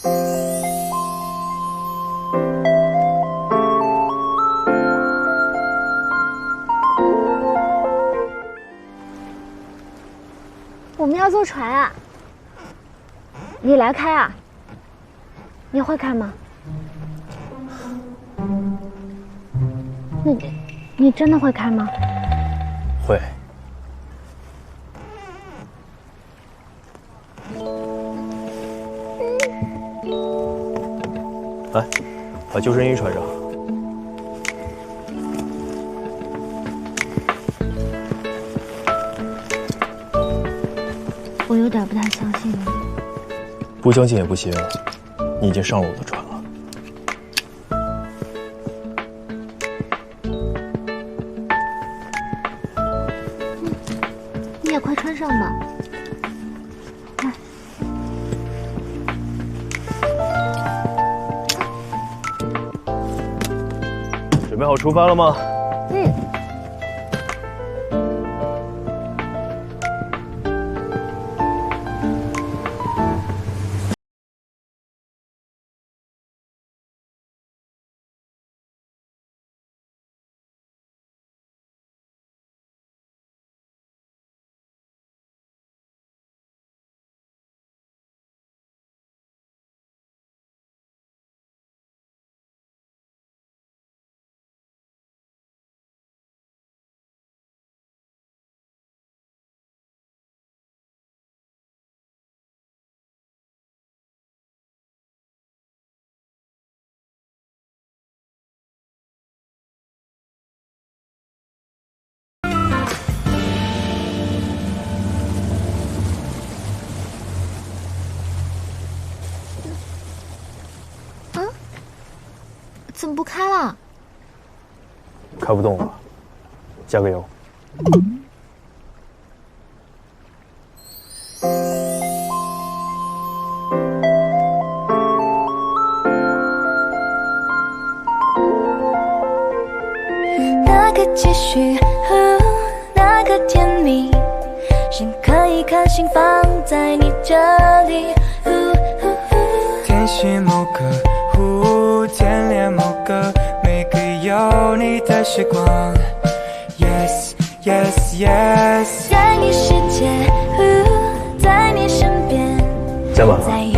我们要坐船啊！你来开啊？你会开吗？你真的会开吗？会。来，把救生衣穿上。我有点不太相信你。不相信也不行，你已经上了我的船了。你也快穿上吧。来。准备好出发了吗？嗯。怎么不开了？开不动了，加个油。那个期许，那个甜蜜，先看一看，心放在你这里。天许某个天恋某个每个有你的时光 Yes Yes Yes， 在你世界，在你身边，加满了。